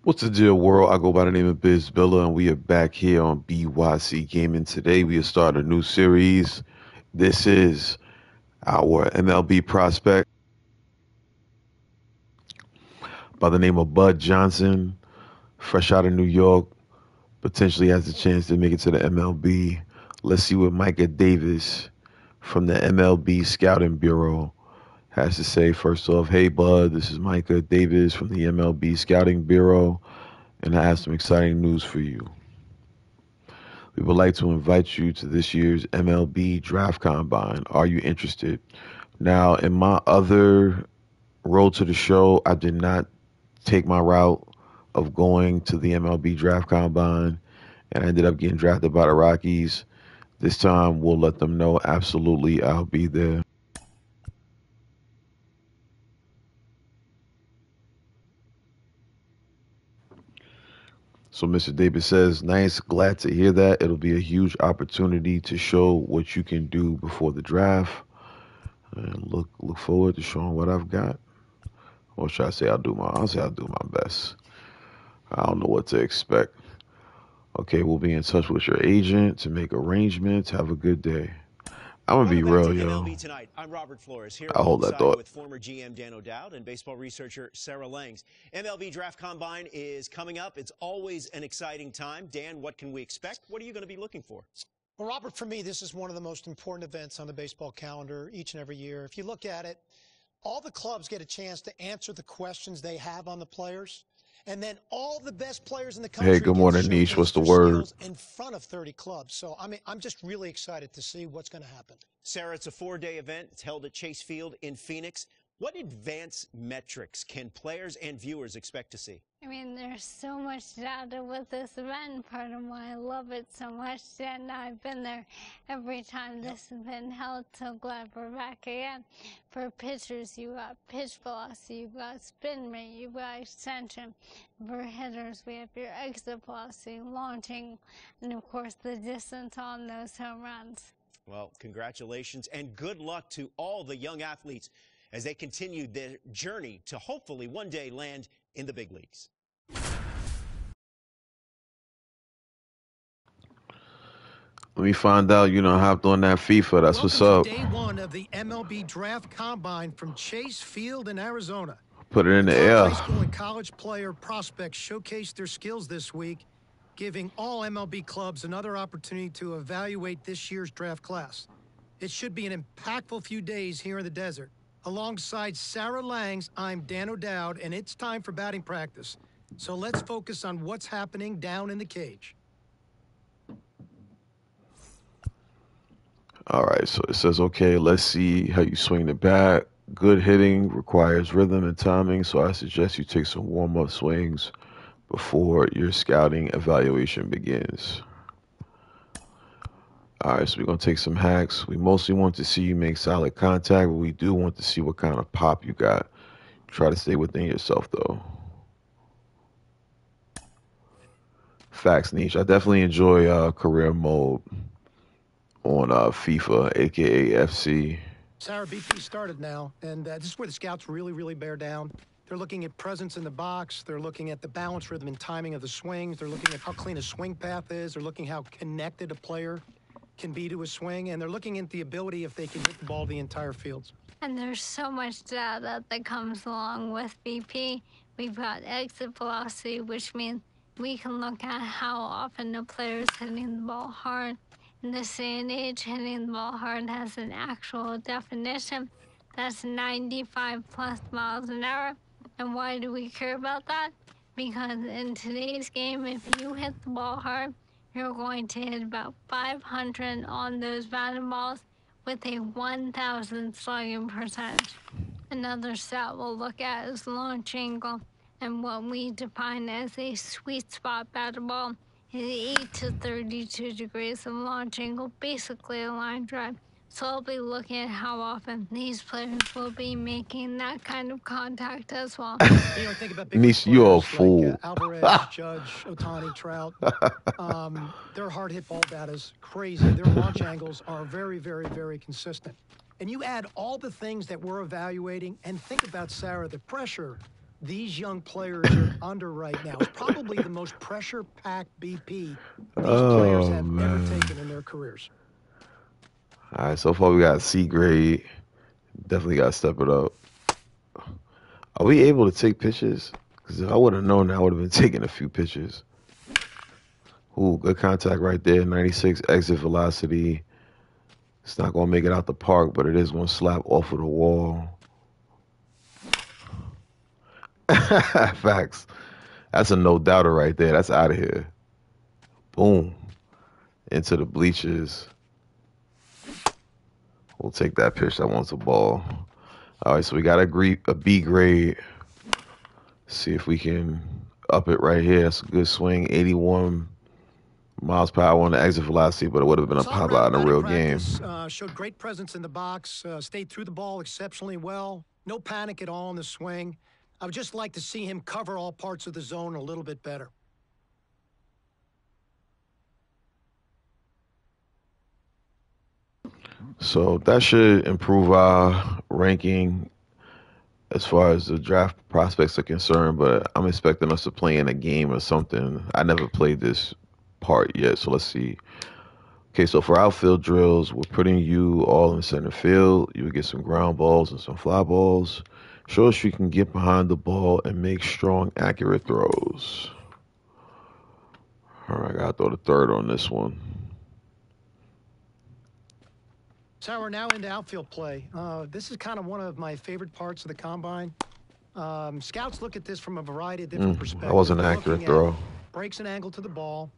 What's the deal, world? I go by the name of Beisbol, and we are back here on BYC Gaming. Today, we have started a new series. This is our MLB prospect by the name of Bud Johnson, fresh out of New York, potentially has a chance to make it to the MLB. Let's see what Micah Davis from the MLB Scouting Bureau has to say. First off, hey, Bud, this is Micah Davis from the MLB Scouting Bureau, and I have some exciting news for you. We would like to invite you to this year's MLB Draft Combine. Are you interested? Now, in my other road to the show, I did not take my route of going to the MLB Draft Combine, and I ended up getting drafted by the Rockies. This time, we'll let them know absolutely I'll be there. So Mr. Davis says, nice, glad to hear that. It'll be a huge opportunity to show what you can do before the draft. And look forward to showing what I've got. Or should I say I'll say I'll do my best. I don't know what to expect. Okay, we'll be in touch with your agent to make arrangements. Have a good day. I'm gonna be real, yo. Tonight. I'm Robert Flores here I hold that thought with former GM Dan O'Dowd and baseball researcher Sarah Langs. MLB Draft Combine is coming up. It's always an exciting time. Dan, what can we expect? What are you going to be looking for? Well, Robert, for me, this is one of the most important events on the baseball calendar each and every year. If you look at it, all the clubs get a chance to answer the questions they have on the players. And then all the best players in the country. Hey, good morning, Niche. What's the word? In front of 30 clubs. So, I'm just really excited to see what's going to happen. Sarah, it's a 4-day event. It's held at Chase Field in Phoenix. What advanced metrics can players and viewers expect to see? I mean, there's so much data with this event, part of why I love it so much, and I've been there every time this has been held, so glad we're back again. For pitchers, you got pitch velocity, you've got spin rate, you've got ascension. For hitters, we have your exit velocity, launching, and of course the distance on those home runs. Well, congratulations and good luck to all the young athletes as they continue their journey to hopefully one day land in the big leagues. Let me find out, hopped on that FIFA. That's what's up. Day one of the MLB Draft Combine from Chase Field in Arizona. Put it in the air. High school and college player prospects showcased their skills this week, giving all MLB clubs another opportunity to evaluate this year's draft class. It should be an impactful few days here in the desert. Alongside Sarah Langs, I'm Dan O'Dowd, and it's time for batting practice. So let's focus on what's happening down in the cage. All right, so it says, okay, let's see how you swing the bat. Good hitting requires rhythm and timing, so I suggest you take some warm-up swings before your scouting evaluation begins. All right, so we're going to take some hacks. We mostly want to see you make solid contact, but we do want to see what kind of pop you got. Try to stay within yourself, though. Facts, Niche. I definitely enjoy career mode on FIFA, a.k.a. FC. Sarah, BP started now, and this is where the scouts really bear down. They're looking at presence in the box. They're looking at the balance, rhythm, and timing of the swings. They're looking at how clean a swing path is. They're looking how connected a player can be to a swing, and they're looking at the ability if they can hit the ball the entire field. And there's so much data that comes along with BP. We've got exit velocity, which means we can look at how often the player is hitting the ball hard. In this day and age, hitting the ball hard has an actual definition. That's 95 plus miles an hour. And why do we care about that? Because in today's game, if you hit the ball hard, you're going to hit about 500 on those batted balls with a 1,000 slugging percentage. Another stat we'll look at is launch angle, and what we define as a sweet spot batted ball is 8 to 32 degrees of launch angle, basically a line drive. So I'll be looking at how often these players will be making that kind of contact as well. Think about big Niche, you're a fool. Like, Alvarez, Judge, Ohtani, Trout. Their hard hit ball data is crazy. Their launch angles are very consistent. And you add all the things that we're evaluating, and think about, Sarah, the pressure these young players are under right now is probably the most pressure-packed BP these players have ever taken in their careers. All right, so far we got C grade. Definitely got to step it up. Are we able to take pitches? Because if I would have known, I would have been taking a few pitches. Ooh, good contact right there. 96 exit velocity. It's not going to make it out the park, but it is going to slap off of the wall. Facts. That's a no-doubter right there. That's out of here. Boom. Into the bleachers. We'll take that pitch. That wants the ball. All right, so we got a B grade. See if we can up it right here. It's a good swing. 81 miles per hour on the exit velocity, but it would have been a pop out in a real game. Showed great presence in the box. Stayed through the ball exceptionally well. No panic at all in the swing. I would just like to see him cover all parts of the zone a little bit better. So that should improve our ranking as far as the draft prospects are concerned, but I'm expecting us to play in a game or something. I never played this part yet, so let's see. Okay, so for outfield drills, we're putting you all in center field. You will get some ground balls and some fly balls. Show us you can get behind the ball and make strong, accurate throws. All right, I got to throw the third on this one. So we're now into outfield play. This is kind of one of my favorite parts of the combine. Scouts look at this from a variety of different perspectives. That wasn't an accurate throw. Breaks an angle to the ball,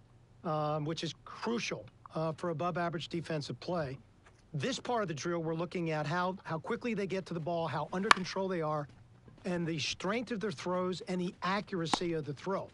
which is crucial for above-average defensive play. This part of the drill, we're looking at how quickly they get to the ball, how under control they are, and the strength of their throws and the accuracy of the throw.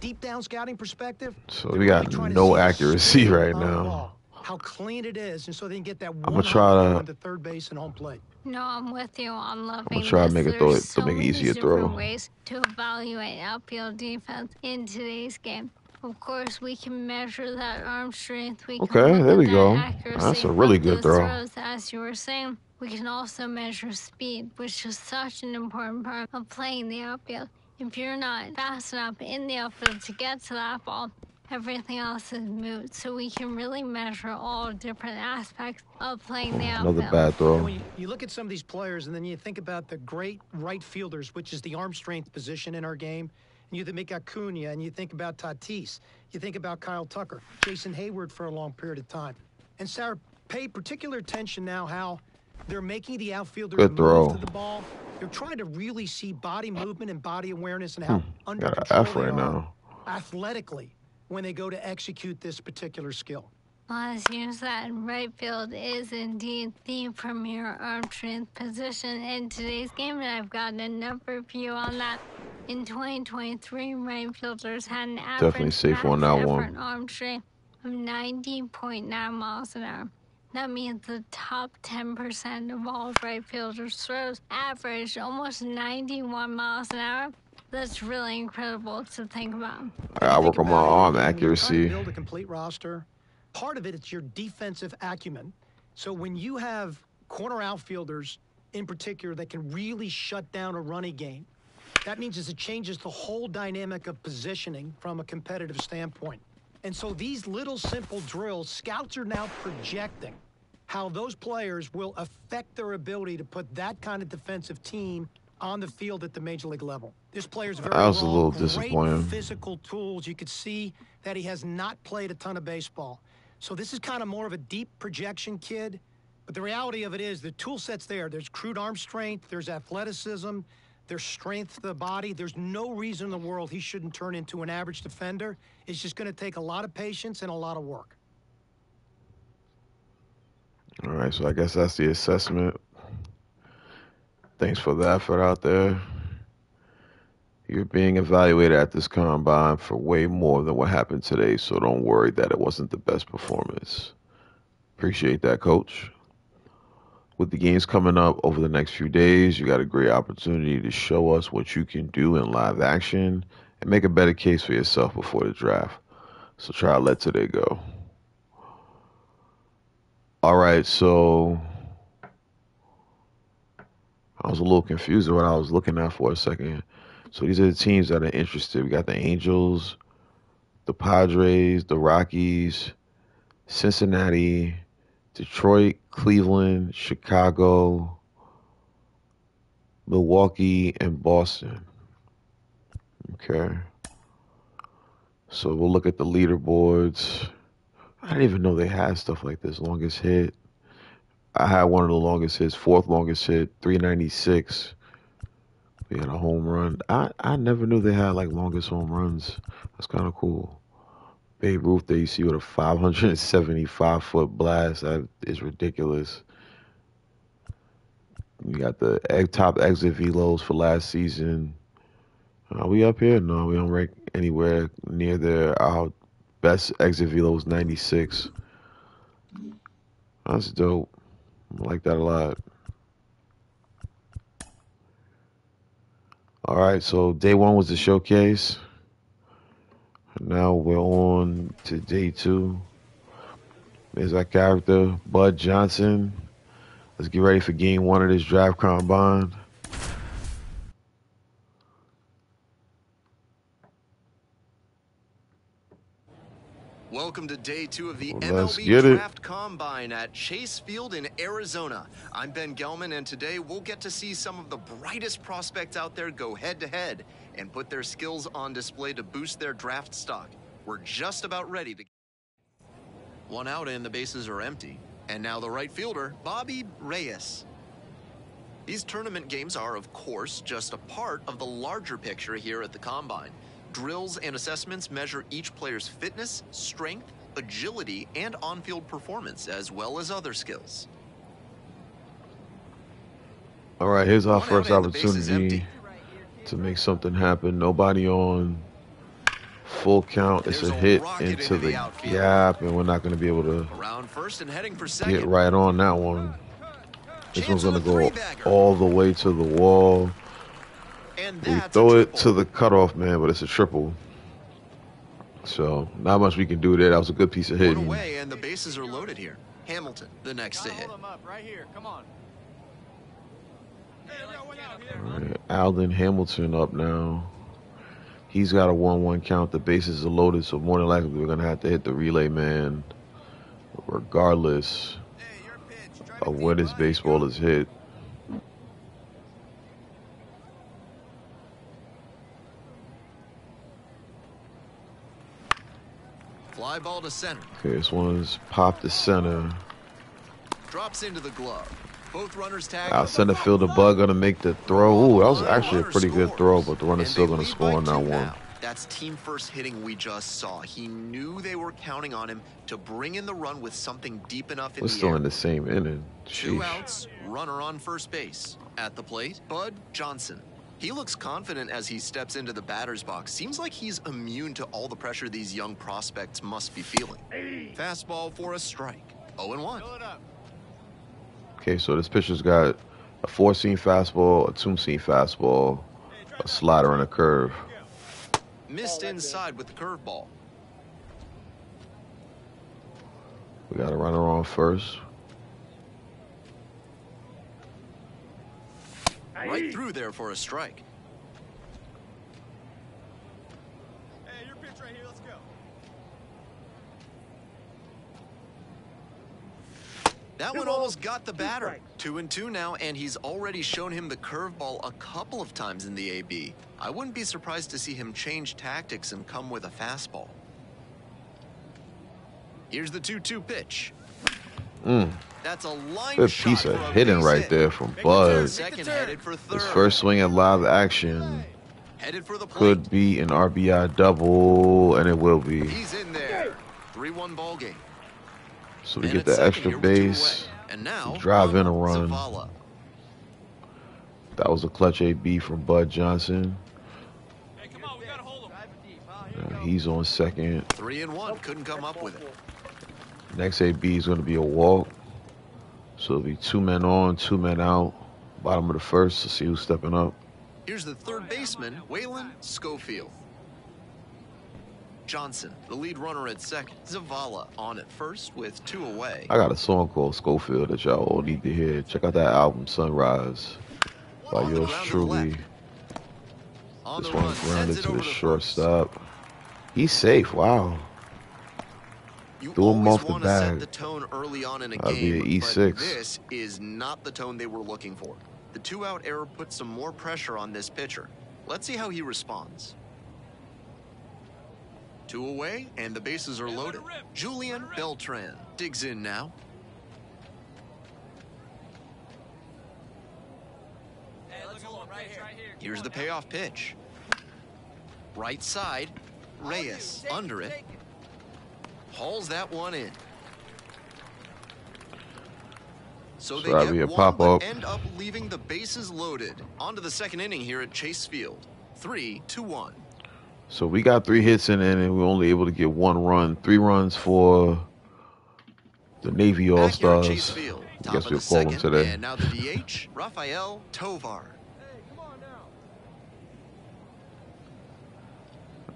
Deep down scouting perspective. So we got no accuracy right now. How clean it is, and so they can get that one I'm gonna try to third base and home plate. No, I'm with you on loving I'm gonna try to make it There's to make it easier to throw. different ways to evaluate outfield defense in today's game. Of course, we can measure that arm strength. We can Okay, look there at we that go. accuracy That's a really from good those throw. throws, as you were saying. We can also measure speed, which is such an important part of playing the outfield. If you're not fast enough in the outfield to get to that ball, everything else is moot. So we can really measure all different aspects of playing the outfield. Another bad throw. When you look at some of these players, and then you think about the great right fielders, which is the arm strength position in our game, and you think Acuna, and you think about Tatis, you think about Kyle Tucker, Jason Hayward for a long period of time. And Sarah, pay particular attention now how they're making the outfielders move to the ball. They're trying to really see body movement and body awareness and how under control F right now. Athletically when they go to execute this particular skill. Well, as you said, right field is indeed the premier arm strength position in today's game, and I've gotten a number of you on that. In 2023, right fielders had an average Definitely safe on that one. arm strength of 90.9 miles an hour. That means the top 10% of all right fielders' throws averaged almost 91 miles an hour. That's really incredible to think about. I work on my arm accuracy. Build a complete roster. Part of it's your defensive acumen. So when you have corner outfielders in particular that can really shut down a running game, that means it changes the whole dynamic of positioning from a competitive standpoint. And so these little simple drills, scouts are now projecting how those players will affect their ability to put that kind of defensive team on the field at the major league level. This player's very That was a little great disappointing. physical tools. You could see that he has not played a ton of baseball. So this is kind of more of a deep projection kid. But the reality of it is the tool set's there. There's crude arm strength. There's athleticism. There's strength of the body. There's no reason in the world he shouldn't turn into an average defender. It's just going to take a lot of patience and a lot of work. All right, so I guess that's the assessment. Thanks for the effort out there. You're being evaluated at this combine for way more than what happened today, so don't worry that it wasn't the best performance. Appreciate that, Coach. With the games coming up over the next few days, you got a great opportunity to show us what you can do in live action and make a better case for yourself before the draft. So try to let today go. All right, so I was a little confused at what I was looking at for a second. So these are the teams that are interested. We got the Angels, the Padres, the Rockies, Cincinnati, Detroit, Cleveland, Chicago, Milwaukee, and Boston. Okay. So we'll look at the leaderboards. I didn't even know they had stuff like this. Longest hit. I had one of the longest hits, fourth longest hit, 396. We had a home run. I never knew they had like longest home runs. That's kind of cool. Babe Ruth, there you see with a 575-foot blast. That is ridiculous. We got the top exit velos for last season. Are we up here? No, we don't rank anywhere near there. Our best exit velo was 96. That's dope. I like that a lot. All right, so day one was the showcase. Now we're on to day two. There's our character, Bud Johnson. Let's get ready for game one of this draft combine. Welcome to day two of the Let's MLB get it. Draft Combine at Chase Field in Arizona. I'm Ben Gelman, and today we'll get to see some of the brightest prospects out there go head-to-head and put their skills on display to boost their draft stock. We're just about ready to... One out and the bases are empty. And now the right fielder, Bobby Reyes. These tournament games are, of course, just a part of the larger picture here at the Combine. Drills and assessments measure each player's fitness, strength, agility, and on-field performance, as well as other skills. All right, here's our One first out and the base is opportunity empty. to make something happen. Nobody on. Full count. It's There's a a hit rocket into into the the outfield. gap, and we're not going to be able to Around first and heading for get second. right on that one. This Chance one's of going a to go three-bagger. all the way to the wall. And We that's throw a it triple. to the cutoff man, but it's a triple. So not much we can do there. That was a good piece of One hitting. away, and the bases are loaded here. Hamilton, the next to hit. Right here. Come on. All right, Alden Hamilton up now. He's got a 1-1 count. The bases are loaded, so more than likely we're going to have to hit the relay man regardless of where this baseball is hit. Fly ball to center. Okay, this one's popped to center. Drops into the glove. Both runners tag. Our center fielder Bud gonna make the throw. Ooh, that was actually a pretty good throw, but the runner's still gonna score on that one. That's team first hitting we just saw. He knew they were counting on him to bring in the run with something deep enough in We're the still air. in the same inning. Two Sheesh. outs, runner on first base. At the plate, Bud Johnson. He looks confident as he steps into the batter's box. Seems like he's immune to all the pressure these young prospects must be feeling. Fastball for a strike. 0-1. Okay, so this pitcher's got a 4-seam fastball, a 2-seam fastball, a slider, and a curve. Missed inside with the curveball. We got a runner on first. Right through there for a strike. Hey, your pitch right here. Let's go. That one almost got the batter. 2-2 now, and he's already shown him the curveball a couple of times in the AB. I wouldn't be surprised to see him change tactics and come with a fastball. Here's the 2-2 pitch. That's a line Good shot piece of for a hitting base right hit. there from Bud. Second headed for third. His first swing at live action Headed for the plate. could be an RBI double, and it will be. He's in there. 3-1 ball game. So we And get at the second extra here with two base. away. And now drive in a run. Zavala. That was a clutch AB from Bud Johnson. Hey, come on. We got to hold him. He's on second. 3-1. Couldn't come up with it. Next AB is going to be a walk. So it'll be 2 men on, 2 men out. Bottom of the first to see who's stepping up. Here's the third baseman, Waylon Schofield. Johnson, the lead runner at second. Zavala on at first with 2 away. I got a song called Schofield that y'all all need to hear. Check out that album, Sunrise, by On the yours ground to the truly. left. On This the one run, grounded sends it to over the to first. shortstop. He's safe. Wow. You Threw him always off the want to set bag. the tone early on in a That'd be game, an but E6. this is not the tone they were looking for. The 2-out error puts some more pressure on this pitcher. Let's see how he responds. 2 away, and the bases are loaded. Julian Beltran digs in now. Hey, let's hold on right here. Here's the payoff pitch. Right side, Reyes under it. Hauls that one in. So they that'd be get a one, pop-up. but end up leaving the bases loaded. On to the second inning here at Chase Field. 3-1. So we got 3 hits in it, and we were only able to get 1 run. 3 runs for the Navy Back here at Chase All-Stars. Field. I Top guess of we'll the call them second, today. and now the DH, Rafael Tovar.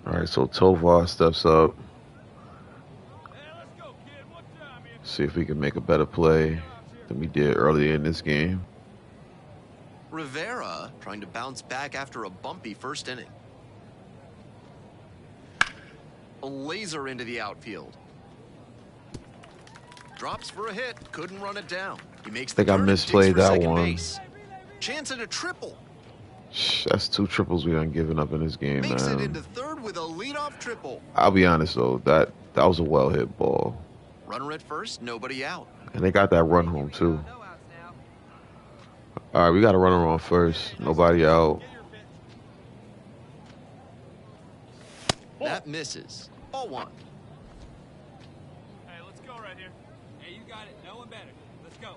All right, so Tovar steps up. See if we can make a better play than we did earlier in this game. Rivera trying to bounce back after a bumpy first inning. A laser into the outfield. Drops for a hit. Couldn't run it down. He makes the I think I turn and digs misplayed for that second one. base. Chance at a triple. That's 2 triples we done given up in this game, Makes it into man. third with a leadoff triple. I'll be honest, though. That was a well-hit ball. Runner at first, nobody out. And they got that run home, too. All right, we got a runner on first. Nobody out. That misses. Ball 1. Hey, let's go right here. Hey, you got it. No one better. Let's go.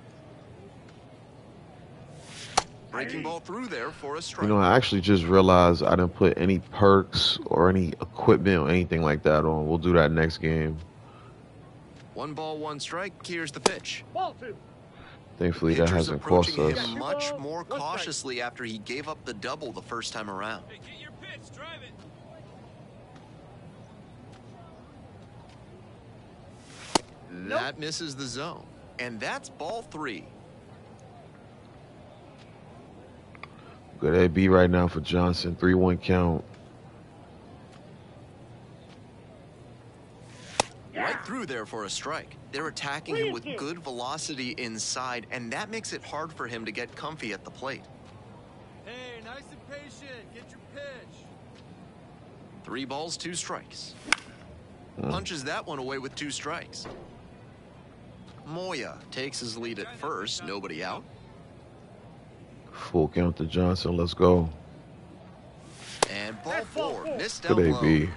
Breaking ball through there for a strike. You know, I actually just realized I didn't put any perks or any equipment or anything like that on. We'll do that next game. 1 ball, 1 strike. Here's the pitch. Thankfully, that Pitcher's hasn't cost approaching us. him much more cautiously after he gave up the double the first time around. Hey, get your pitch. Drive it. That misses the zone. And that's ball 3. Good AB right now for Johnson. 3-1 count. Right through there for a strike. They're attacking him with good velocity inside, and that makes it hard for him to get comfy at the plate. Hey, nice and patient. Get your pitch. 3 balls, 2 strikes. Punches that one away with 2 strikes. Moya takes his lead at first, nobody out. Full count to Johnson. Let's go. And ball 4, missed Good down low. AB.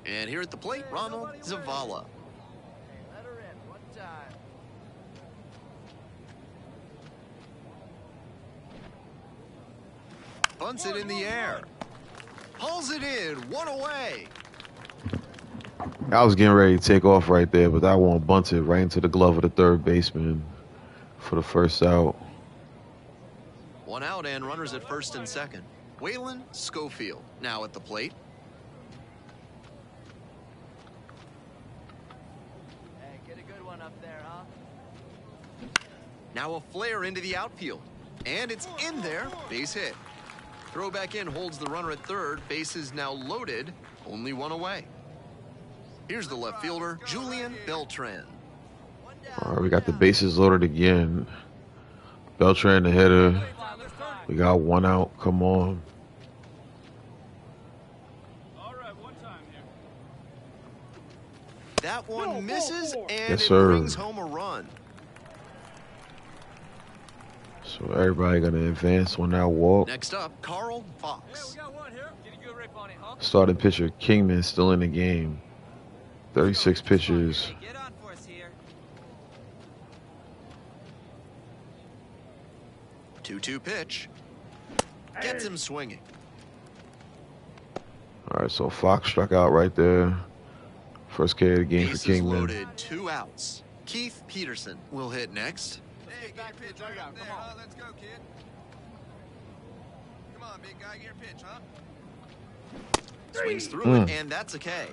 And here at the plate, Ronald Zavala. Let her in one time. Bunts it in the air. Hauls it in, 1 away. I was getting ready to take off right there, but that one bunted right into the glove of the third baseman for the first out. 1 out and runners at first and second. Waylon Schofield now at the plate. Hey, get a good one up there, huh? Now a flare into the outfield. And it's in there. Base hit. Throw back in holds the runner at third. Base is now loaded. Only 1 away. Here's the left fielder, Julian Beltran. All right, we got the bases loaded again. Beltran, the hitter. We got 1 out. Come on. All right, one time here. That one misses, and Yes, it sir. brings home a run. So everybody gonna advance on that walk. Next up, Carl Hey, Fox. we got one here. Get a good rip on it, huh? Starting pitcher Kingman still in the game. 36 pitches. Hey, get on for us here. 2-2 pitch. Gets him swinging. All right, so Fox struck out right there. First K of the game for Bases Kingman. loaded, 2 outs. Keith Peterson will hit next. Hey, get your pitch right up there, huh? Let's go, kid. Come on, big guy, get your pitch, huh? Swings through it, and that's a K.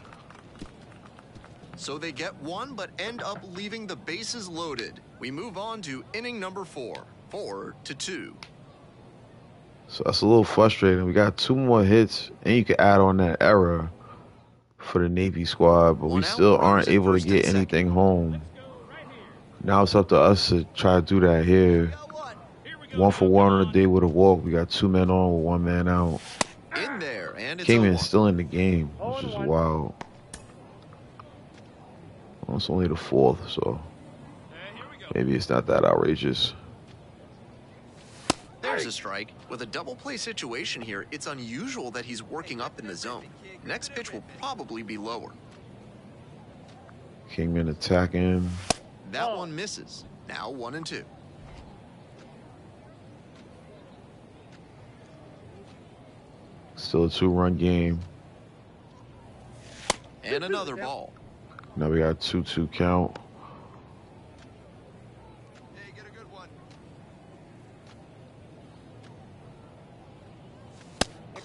So they get 1, but end up leaving the bases loaded. We move on to inning number 4. 4-2. So that's a little frustrating. We got 2 more hits, and you can add on that error for the Navy squad, but we still aren't able to get anything home. Now it's up to us to try to do that here. 1 for 1 on the day with a walk. We got 2 men on with 1 man out. In there, and it's Kingman's still in the game, which is wild. Well, it's only the 4th, so maybe it's not that outrageous. There's a strike. With a double play situation here, it's unusual that he's working up in the zone. Next pitch will probably be lower. Kingman attacking. That one misses. Now 1-2. Still a 2-run game. And another ball. Now we got 2-2 count. Hey, get a good one.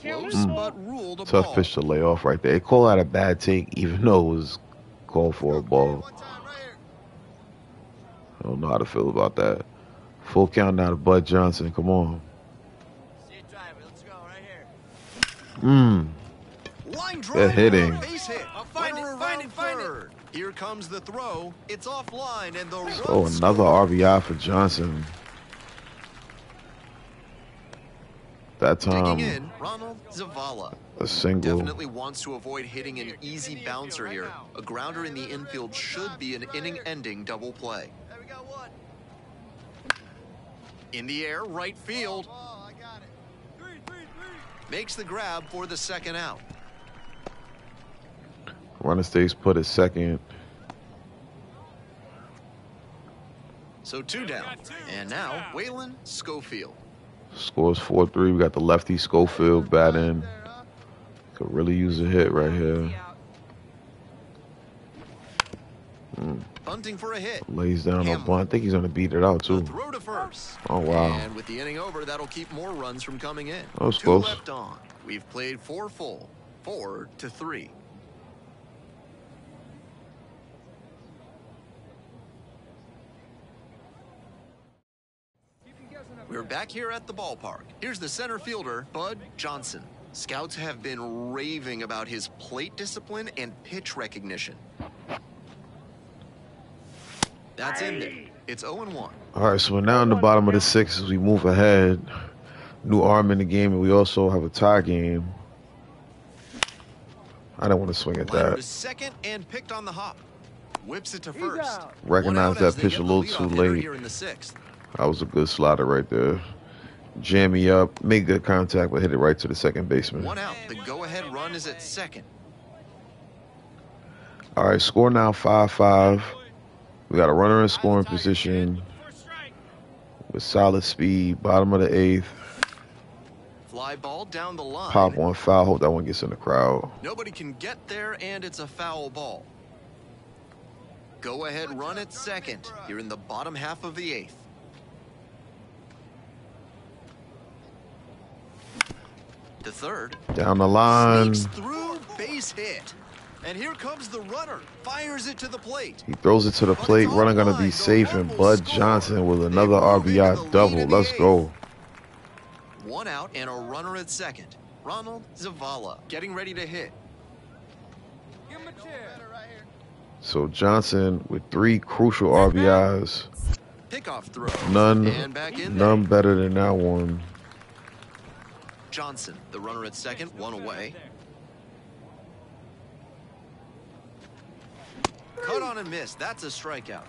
Close, but ruled a Tough ball. pitch to lay off right there. They call that a bad take, even though it was called for a ball. I don't know how to feel about that. Full count now to Bud Johnson. Come on. See it, driver. Let's go right here. Line They're drive. hitting. Base hit. Find it, Runner find around it, find it. third. Here comes the throw. It's offline, and the run Oh, another scored. RBI for Johnson. That Digging time, in, Ronald Zavala. a single. Definitely wants to avoid hitting an easy bouncer here. A grounder in the infield should be an inning-ending double play. There we go, one. In the air, right field. Oh, I got it. 3. Makes the grab for the second out. Runner stays put at second. So 2 down. And now, Waylon Schofield. Scores 4-3. We got the lefty Schofield batting. Could really use a hit right here. Bunting for a hit. Lays down a bunt. I think he's going to beat it out, The too. throw to first. Oh, wow. And with the inning over, that'll keep more runs from coming in. That was 2 close. left on. We've played 4 full. 4-3. We're back here at the ballpark. Here's the center fielder, Bud Johnson. Scouts have been raving about his plate discipline and pitch recognition. That's in there. It's 0-1. All right, so we're now in the bottom of the 6th as we move ahead. New arm in the game, and we also have a tie game. I don't want to swing at Liner to that. second and picked on the hop. Whips it to first. Recognize that pitch a little too late. Here in the 6th. That was a good slider right there. Jam me up, make good contact, but hit it right to the second baseman. 1 out. The go-ahead run is at second. All right, score now 5-5. We got a runner in scoring position with solid speed. Bottom of the 8th. Fly ball down the line. Pop one foul. Hope that one gets in the crowd. Nobody can get there, and it's a foul ball. Go-ahead run at second here in the bottom half of the 8th. The third. Down the line. Sneaks through, base hit. And here comes the runner. Fires it to the plate. He throws it to the plate. Runner going to be safe, and Bud Johnson with another RBI double. Let's go. 1 out and a runner at second. Ronald Zavala getting ready to hit. Give him a chair. Right here. So Johnson with 3 crucial RBIs. Pickoff throw. And back in there. None better than that one. Johnson, the runner at second, 1 away. Cut on and miss. That's a strikeout.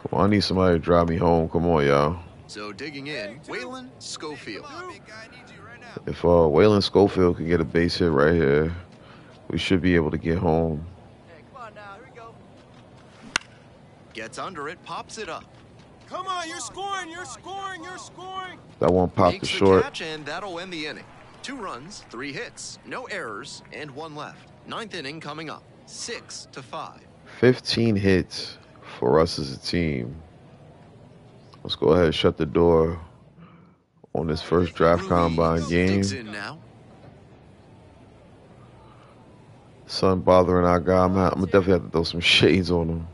Come on, I need somebody to drive me home. Come on, y'all. So digging in, Waylon Schofield. If Waylon Schofield can get a base hit right here, we should be able to get home. Hey, come on now. Here we go. Gets under it, pops it up. Come on, you're scoring, you're scoring, you're scoring. That one popped Makes the the short. catch, and that'll end the inning. 2 runs, 3 hits, no errors, and 1 left. 9th inning coming up, 6-5. 15 hits for us as a team. Let's go ahead and shut the door on this first draft combine game. Digs in now. Sun bothering our guy. I'm gonna definitely have to throw some shades on him.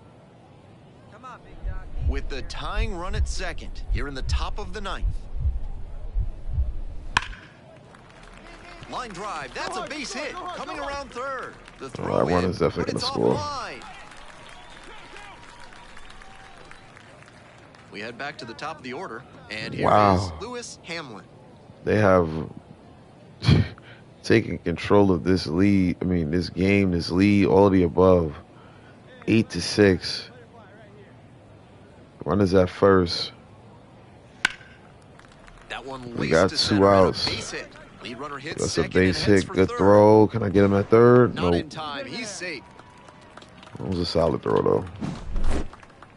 Come on, big dog. with the tying run at second here in the top of the ninth. Line drive, that's a base hit, coming around third. The throw That one in, is definitely but it's gonna score. offline. We head back to the top of the order, and here is Lewis Hamlin. They have taken control of this lead. I mean, this game, this lead, all of the above. 8-6. Runners at first. That one We got to 2 outs. base hit. Lead runner hits That's a second base and heads hit. for Good third. throw. Can I get him at third? Not in Nope. time. He's safe. That was a solid throw, though.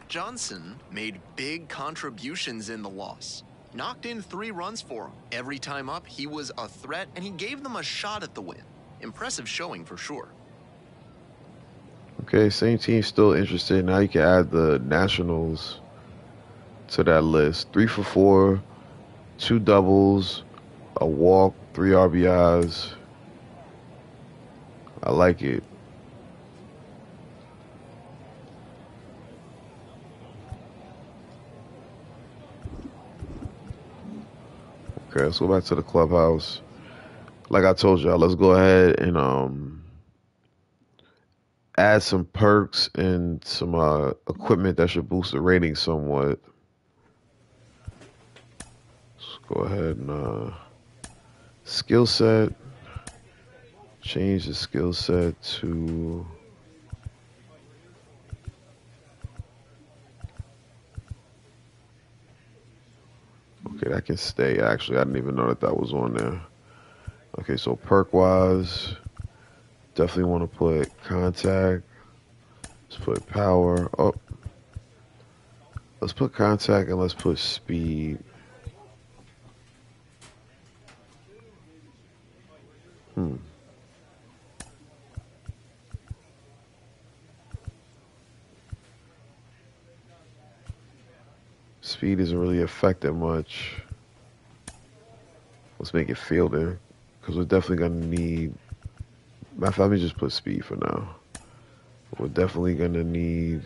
Johnson made big contributions in the loss. Knocked in 3 runs for him. Every time up, he was a threat, and he gave them a shot at the win. Impressive showing for sure. Okay, same team still interested. Now you can add the Nationals to that list. 3 for 4, 2 doubles, a walk, 3 RBIs. I like it. Okay, let's go back to the clubhouse. Like I told y'all, let's go ahead and add some perks and some equipment that should boost the rating somewhat. Let's go ahead and skill set. Change the skill set to okay, that can stay. Actually, I didn't even know that was on there. Okay, so perk wise, definitely want to put contact. Let's put power. Oh, let's put contact and let's put speed. Speed isn't really affected much. Let's make it fielding, because we're definitely going to need... Matter of fact, let me just put speed for now. We're definitely going to need...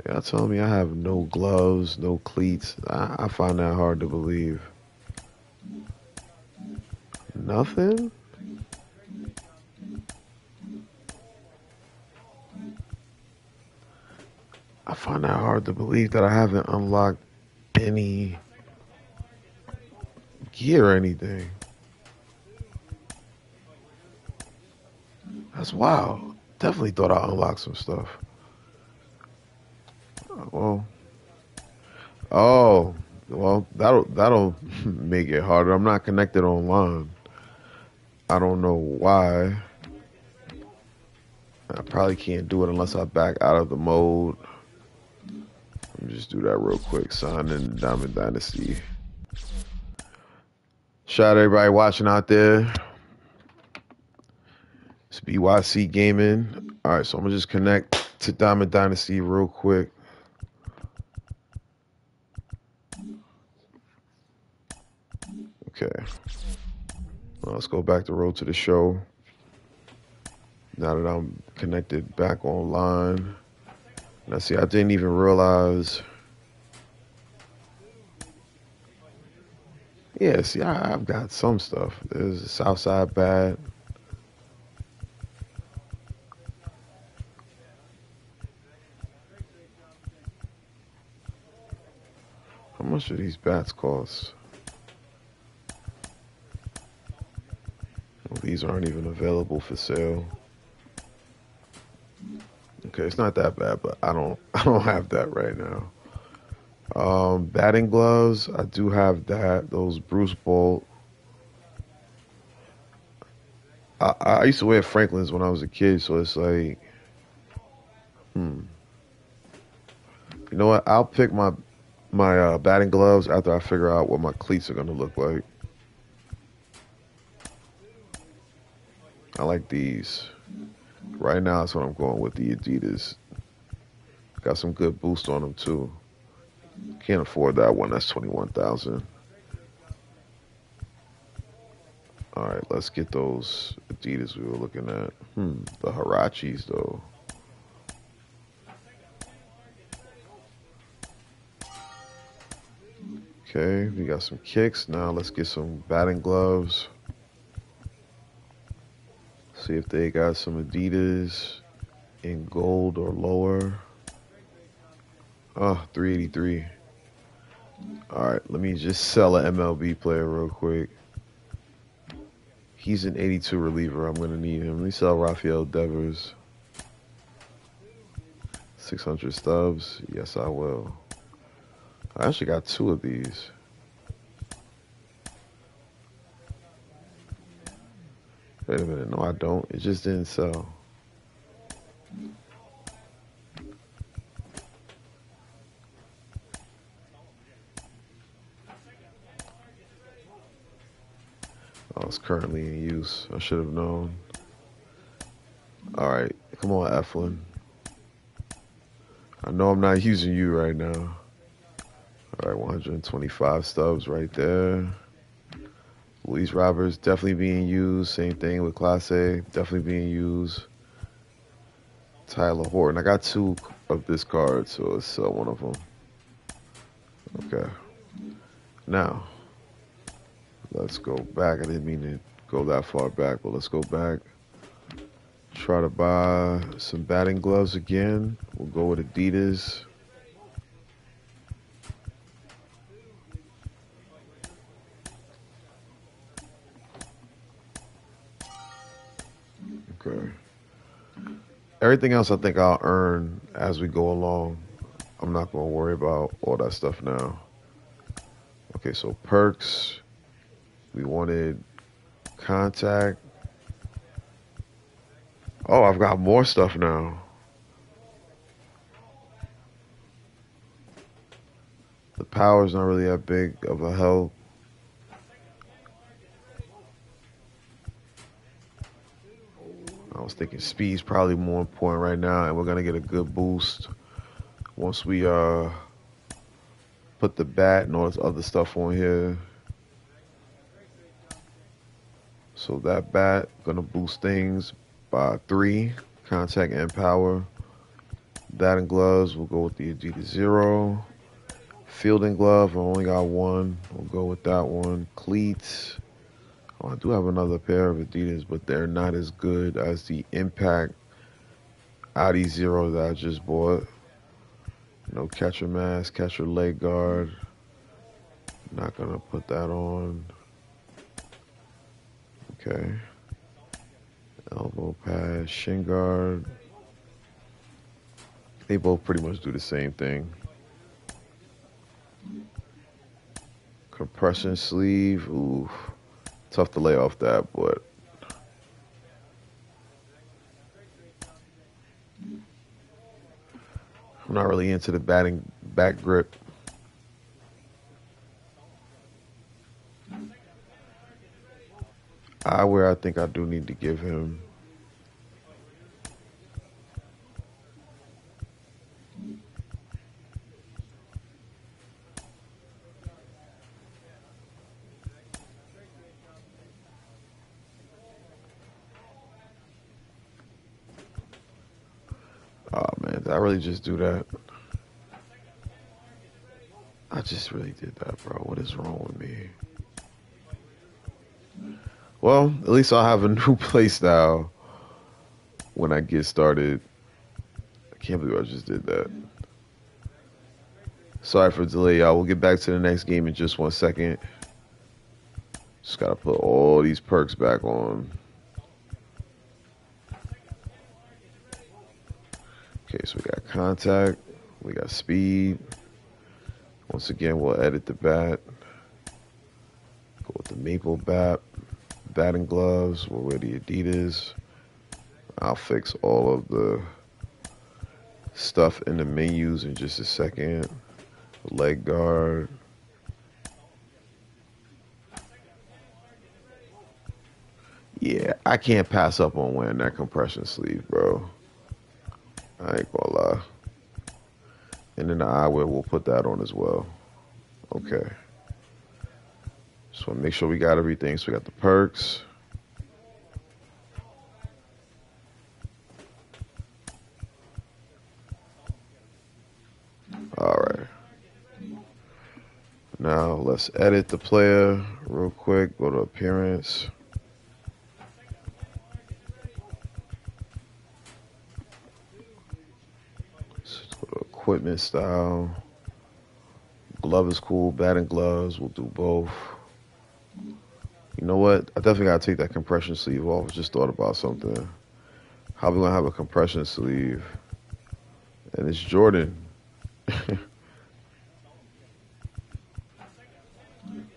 Y'all telling me I have no gloves, no cleats. I find that hard to believe. Nothing? I find that hard to believe that I haven't unlocked any gear or anything. That's wild. Definitely thought I unlocked some stuff. Well, that'll make it harder. I'm not connected online. I don't know why. I probably can't do it unless I back out of the mode. Let me just do that real quick. Sign in Diamond Dynasty. Shout out to everybody watching out there. It's BYC Gaming. All right, so I'm gonna just connect to Diamond Dynasty real quick. Okay. Well, let's go back to Road to the Show. Now that I'm connected back online. Now, see, I didn't even realize. Yeah, see, I've got some stuff. There's a Southside bat. How much do these bats cost? Well, these aren't even available for sale. Okay, it's not that bad, but I don't have that right now. Batting gloves, I do have that. Those Bruce Bolt. I used to wear Franklin's when I was a kid, so it's like, you know what? I'll pick my batting gloves after I figure out what my cleats are gonna look like. I like these. Right now, that's what I'm going with, the Adidas. Got some good boost on them, too. Can't afford that one. That's $21,000. All right, let's get those Adidas we were looking at. The Hirachis, though. Okay, we got some kicks. Now let's get some batting gloves. See if they got some Adidas in gold or lower. Oh, 383. All right, let me just sell an MLB player real quick. He's an 82 reliever. I'm going to need him. Let me sell Rafael Devers. 600 stubs. Yes, I will. I actually got 2 of these. Wait a minute. No, I don't. It just didn't sell. Oh, it's currently in use. I should have known. All right. Come on, Eflin. I know I'm not using you right now. All right, 125 stubs right there. Luis Roberts definitely being used. Same thing with Clase, definitely being used. Tyler Horton. I got 2 of this card, so let's sell one of them. Okay. Now, let's go back. I didn't mean to go that far back, but let's go back. Try to buy some batting gloves again. We'll go with Adidas. Okay. Everything else I think I'll earn as we go along. I'm not going to worry about all that stuff now. Okay, so perks. We wanted contact. Oh, I've got more stuff now. The power's not really that big of a help. I was thinking speed's probably more important right now, and we're gonna get a good boost once we put the bat and all this other stuff on here. So that bat gonna boost things by 3, contact and power. Batting gloves, we'll go with the Adidas Zero. Fielding glove, I only got 1. We'll go with that one. Cleats. Oh, I do have another pair of Adidas, but they're not as good as the Impact Audi Zero that I just bought. No catcher mask, catcher leg guard. Not gonna put that on. Okay. Elbow pad, shin guard. They both pretty much do the same thing. Compression sleeve, ooh. Tough to lay off that, but I'm not really into the batting back grip. Eyewear, I think I do need to give him. Oh man, did I really just do that? I just really did that, bro. What is wrong with me? Well, at least I'll have a new play style when I get started. I can't believe I just did that. Sorry for the delay, y'all. We'll get back to the next game in just 1 second. Just gotta put all these perks back on. Okay, so we got contact, we got speed. Once again, we'll edit the bat. Go with the maple bat. Batting gloves, we'll wear the Adidas. I'll fix all of the stuff in the menus in just a second. Leg guard. Yeah, I can't pass up on wearing that compression sleeve, bro. I ain't gonna lie. And then the eyewear, we'll put that on as well. Okay. Just want to make sure we got everything. So we got the perks. Now let's edit the player real quick. Go to appearance. Let's go to equipment style. Glove is cool. Batting gloves. We'll do both. You know what? I definitely gotta take that compression sleeve off. I just thought about something. How we gonna have a compression sleeve? And it's Jordan.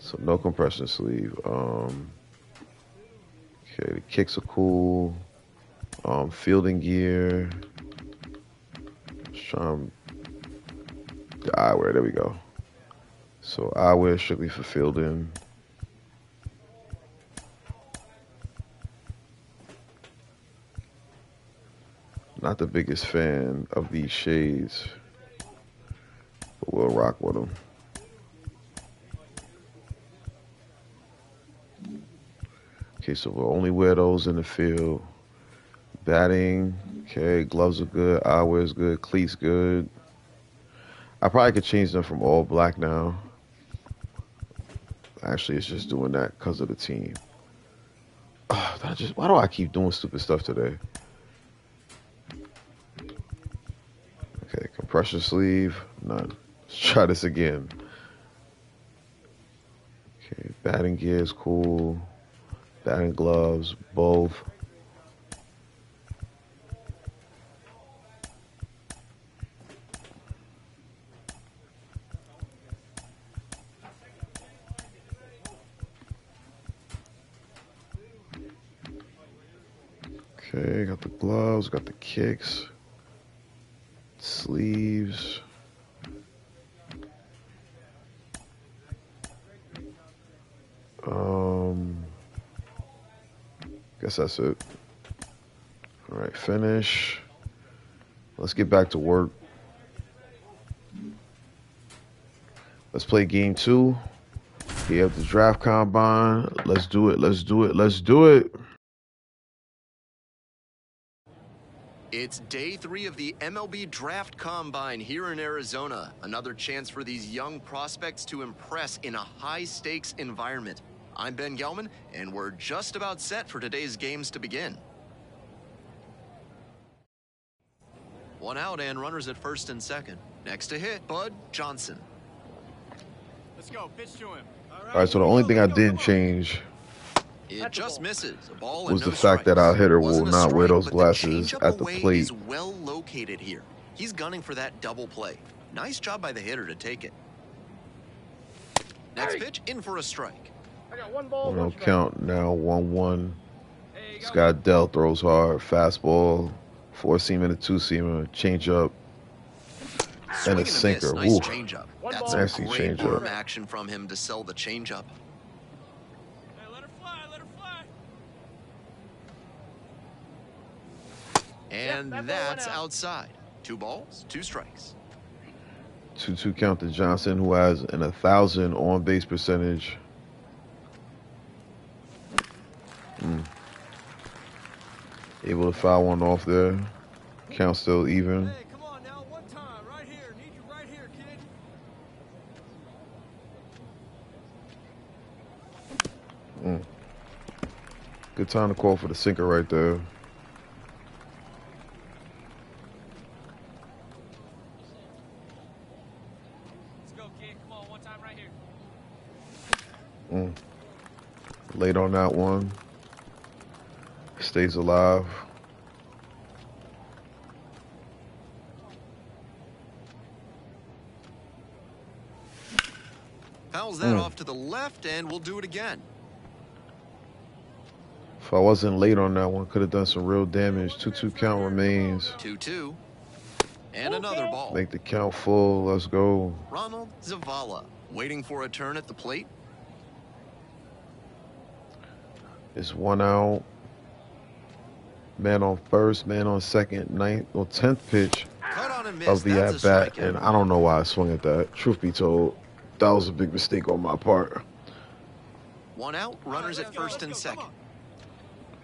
So no compression sleeve. Okay, the kicks are cool. Fielding gear. Let's try the eyewear. There we go. So eyewear strictly for fielding. Not the biggest fan of these shades, but we'll rock with them. Okay, so we'll only wear those in the field. Batting, okay, gloves are good, eyewear is good, cleats good. I probably could change them from all black now. Actually, it's just doing that because of the team. Why do I keep doing stupid stuff today? Okay, compression sleeve, none. Let's try this again. Okay, batting gear is cool. Batting gloves, both. Okay, got the gloves, got the kicks, sleeves. Guess that's it. All right, finish. Let's get back to work. Let's play game 2. Here at the draft combine. Let's do it. Let's do it. Let's do it. It's day 3 of the MLB Draft Combine here in Arizona. Another chance for these young prospects to impress in a high-stakes environment. I'm Ben Gelman, and we're just about set for today's games to begin. One out and runners at first and second. Next to hit, Bud Johnson. Let's go. Pitch to him. All right, so the only thing I didn't change It just misses. A ball and was no the fact that our strikes. hitter will Wasn't a not wear strike, those but glasses changeup at the away plate. is well located here. He's gunning for that double play. Nice job by the hitter to take it. Next pitch, in for a strike. I got one ball. No count now, 1-1. Scott Dell throws hard, fastball, 4-seamer and a 2-seamer, changeup, and a sinker. Nice Ooh, changeup. That's nasty great changeup. arm action from him to sell the changeup. Hey, let her fly. Let her fly. And that ball that's went out. outside. 2 balls, 2 strikes. 2-2 count to Johnson, who has an 1,000 on-base percentage. Able to foul one off there. Count still even. Hey, come on now. One time. Right here. Need you right here, kid. Good time to call for the sinker right there. Let's go, kid. Come on. One time right here. Late on that one. Stays alive. Fouls that off to the left, and we'll do it again. If I wasn't late on that one, could have done some real damage. 2-2 count remains. 2-2. And another ball. Make the count full. Let's go. Ronald Zavala waiting for a turn at the plate. It's 1 out. Man on first, man on second, 9th or 10th pitch Cut on and miss. of the That's a at-bat. strikeout. And I don't know why I swung at that. Truth be told, that was a big mistake on my part. 1 out, runners at first and second.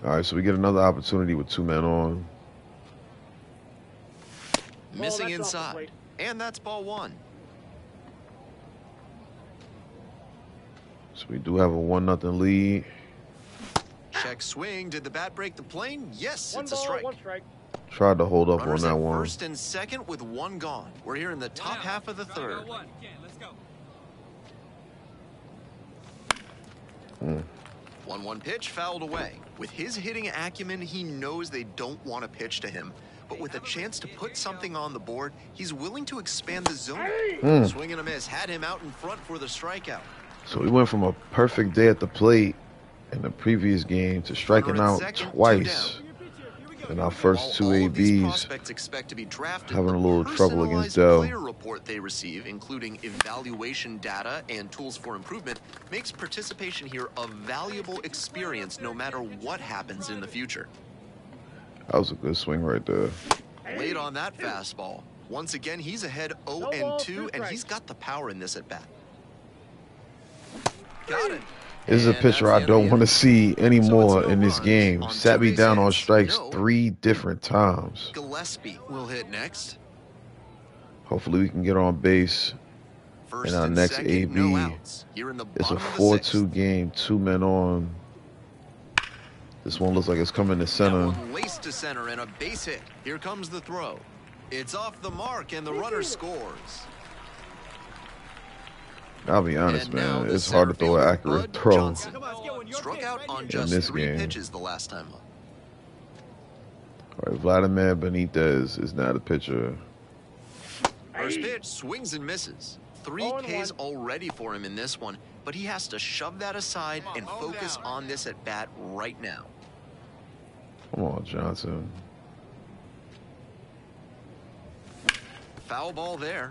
All right, so we get another opportunity with 2 men on. Missing inside. And that's ball 1. So we do have a 1-0 lead. Check swing. Did the bat break the plane? Yes, One it's a ball, strike. one strike. Tried to hold up on Runners that at one. first and second with one gone. We're here in the top half of the third. Let's go. 1-1 pitch fouled away. With his hitting acumen, he knows they don't want to pitch to him. But with a chance to put something on the board, he's willing to expand the zone. Swing and a miss had him out in front for the strikeout. So we went from a perfect day at the plate in the previous game to striking Runner at out second, twice in our first While two all of these ABs. prospects expect to be drafted, Having a the little trouble personalized against Dell. player report they receive, including evaluation data and tools for improvement, makes participation here a valuable experience no matter what happens in the future. That was a good swing right there. Late on that fastball. Once again, he's ahead 0-2, and he's got the power in this at bat. Got it. This is a And pitcher that's I the don't end want to of it. see anymore So it's in no this runs game. on Sat me two down on bases. strikes No. 3 different times. Gillespie will hit next. Hopefully we can get on base. First In our and next second, AB, no outs. Here in the It's a bottom of the 4-2 sixth. game, 2 men on. This one looks like it's coming to That center. one laced to center and a base hit. Here comes the throw. It's off the mark and the runner scores. I'll be honest, And now man. the It's hard to center throw an fielder, accurate Bud throw. Johnson. Struck out on just this 3 game. pitches the last time up. All right, Vladimir Benitez is now the pitcher. First pitch swings and misses. 3 Ks 0-1. already for him in this one, but he has to shove that aside and focus on this at bat right now. Come on, Johnson. Foul ball there.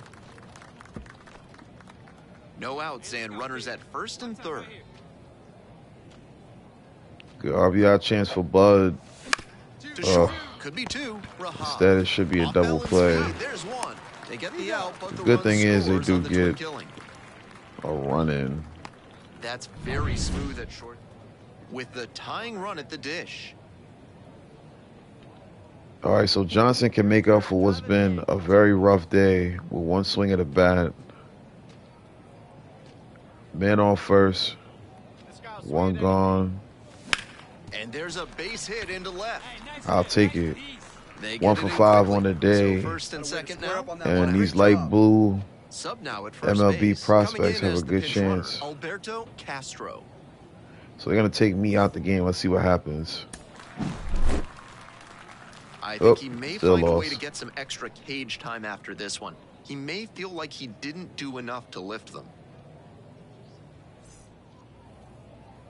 No outs and runners at first and third. Good RBI chance for Bud. To short, could be 2. Rahab. Instead, it should be a Off double balance play. speed, there's 1. They get the out, but the Good run thing is they scores do on the twin get killing. a run in. That's very smooth at short. With the tying run at the dish. All right, so Johnson can make up for what's been a very rough day with 1 swing of the bat. Man on first, 1 gone. And there's a base hit into left. I'll take it. They 1 get for it in 5 quickly. on the day. So first and second now. And these light blue Sub now at first MLB base. prospects Coming in have as a the good pinch runner, chance. Alberto Castro. So they're going to take me out the game. Let's see what happens. I Oh, think he may still find a way lost. to get some extra cage time after this one. He may feel like he didn't do enough to lift them.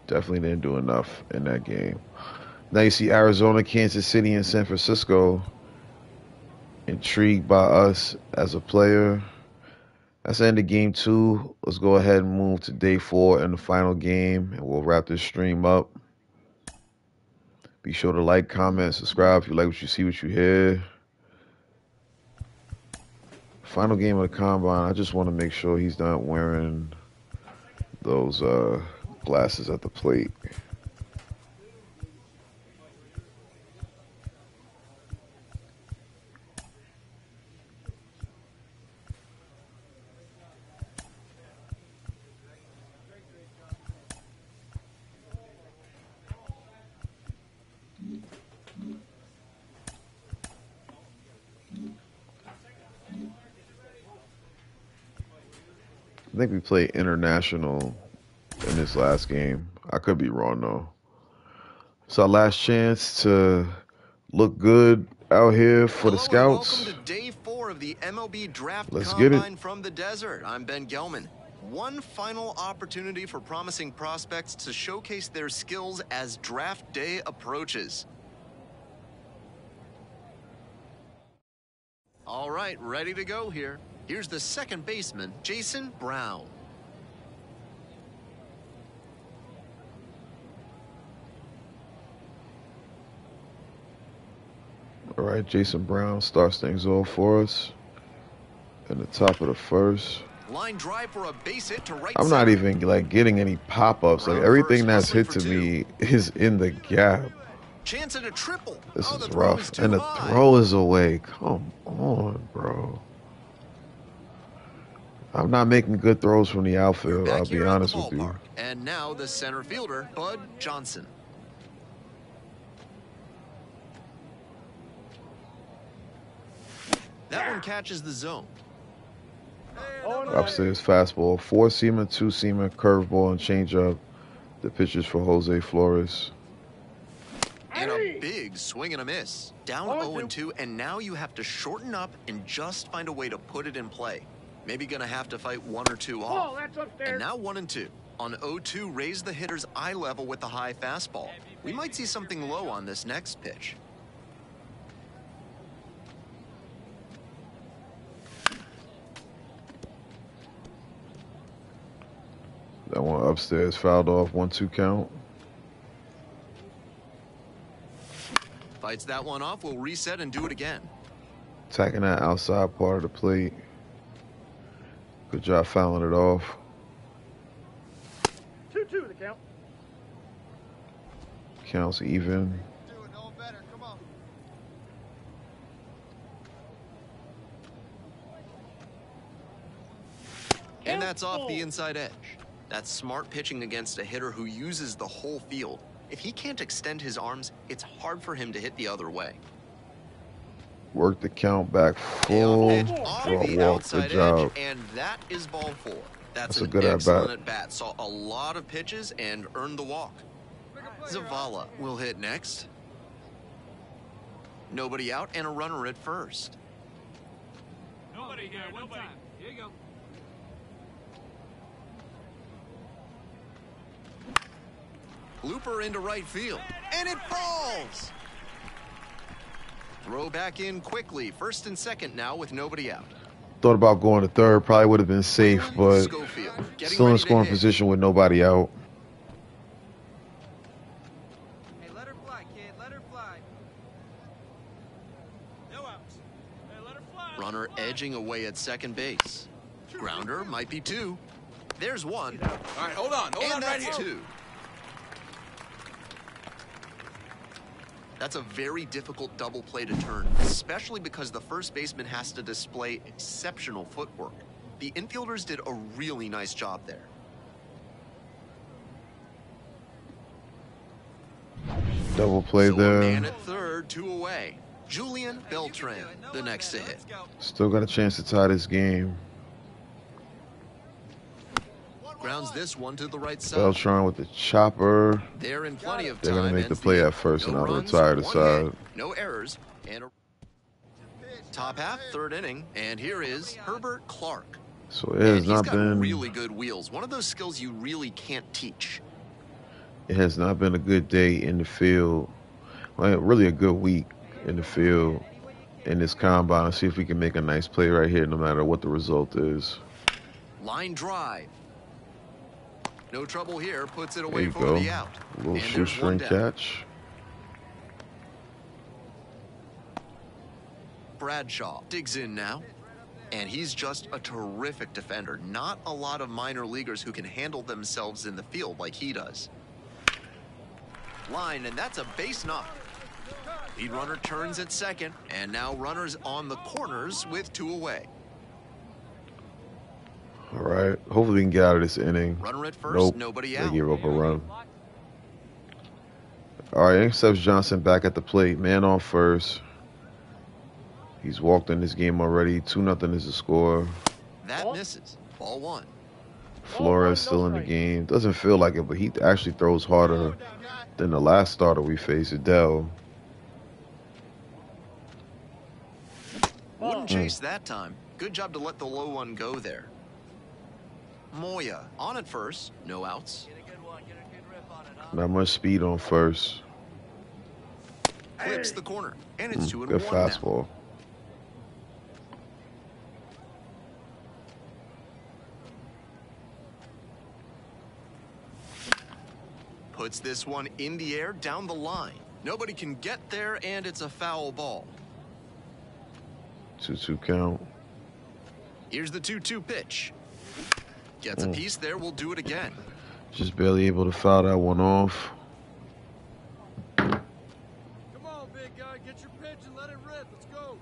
Definitely didn't do enough in that game. Now you see Arizona, Kansas City, and San Francisco intrigued by us as a player. That's the end of game 2. Let's go ahead and move to day 4 and the final game, and we'll wrap this stream up. Be sure to like, comment, subscribe if you like what you see, what you hear. Final game of the combine. I just want to make sure he's not wearing those glasses at the plate. I think we played international in this last game. I could be wrong, though. It's our last chance to look good out here for the Hello and scouts. welcome to day 4 of the MLB Draft Let's get it. Combine from the desert. I'm Ben Gelman. One final opportunity for promising prospects to showcase their skills as draft day approaches. All right, ready to go here. Here's the second baseman, Jason Brown. All right, Jason Brown starts things off for us in the top of the first. Line drive for a base hit to right I'm not center. even like getting any pop-ups. Like Brown everything first, that's hustling hit for to 2. me is in the gap. Chance at a triple. This Oh, is the throw rough. too And the high. throw is away. Come on, bro. I'm not making good throws from the outfield, Back I'll be here at the honest with you. ballpark. And now the center fielder, Bud Johnson. That one catches the zone. Upstairs fastball, 4-seamer, 2-seamer, curveball, and changeup. The pitches for Jose Flores. And a big swing and a miss. Down 0-2, and now you have to shorten up and just find a way to put it in play. Maybe gonna have to fight 1 or 2 off. And now 1-2. On 0-2, raise the hitter's eye level with the high fastball. We might see something low on this next pitch. That one upstairs fouled off, 1-2 count. Fights that one off, we'll reset and do it again. Attacking that outside part of the plate. Good job fouling it off. 2-2 the count. Counts even. And that's off the inside edge. That's smart pitching against a hitter who uses the whole field. If he can't extend his arms, it's hard for him to hit the other way. Work the count back full Off for a the walk. outside Good job. edge, and that is ball 4. That's a an good excellent at-bat. at-bat. Saw a lot of pitches and earned the walk. Zavala will hit next. Nobody out and a runner at first. Nobody here. One time. Here you go. Looper into right field, and it falls. Throw back in quickly. First and second now with nobody out. Thought about going to third. Probably would have been safe, but Schofield getting still in ready to scoring hit. position with nobody out. Hey, let her fly, kid. Let her fly. No outs. Hey, let her fly. Runner edging away at second base. Grounder might be 2. There's 1. All right, hold on. Hold on And right that's here. 2. That's a very difficult double play to turn, especially because the first baseman has to display exceptional footwork. The infielders did a really nice job there. Double play So a there. man at third, 2 away. Julian Beltran, the next to hit. Still got a chance to tie this game. Grounds this one to the right side. Beltran with the chopper. They're in plenty of They're time. going to make the ends play inning. at first, and No I'll runs, retire the 1 side. hit, no errors, and a top half, 3rd inning. And here is Herbert Clark. So it has And not he's got been really good wheels. One of those skills you really can't teach. it has not been a good day in the field. Well, really a good week in the field in this combine. See if we can make a nice play right here, no matter what the result is. Line drive. No trouble here. Puts it There away you for go. the out. A little And there's shoestring 1 down. catch. Bradshaw digs in now. And he's just a terrific defender. Not a lot of minor leaguers who can handle themselves in the field like he does. Line, and that's a base knock. Lead runner turns at second, and now runners on the corners with 2 away. All right. Hopefully we can get out of this inning. Runner at first, Nope. nobody They out. give up a run. All right. Intercepts Johnson back at the plate. Man on first. He's walked in this game already. 2-0 is the score. That misses. Ball 1. Flores still in the game. Doesn't feel like it, but he actually throws harder than the last starter we faced, Adele. Wouldn't chase that time. Good job to let the low one go there. Moya on at first. No outs. Get a good one. Get a good rip on it, huh? Not much speed on first. Clips the corner. And it's 2-1 Good now. fastball. Puts this one in the air down the line. Nobody can get there, and it's a foul ball. 2-2 count. Here's the 2-2 pitch. Gets a piece there. We'll do it again. Just barely able to foul that one off. Come on, big guy. Get your pitch and let it rip. Let's go.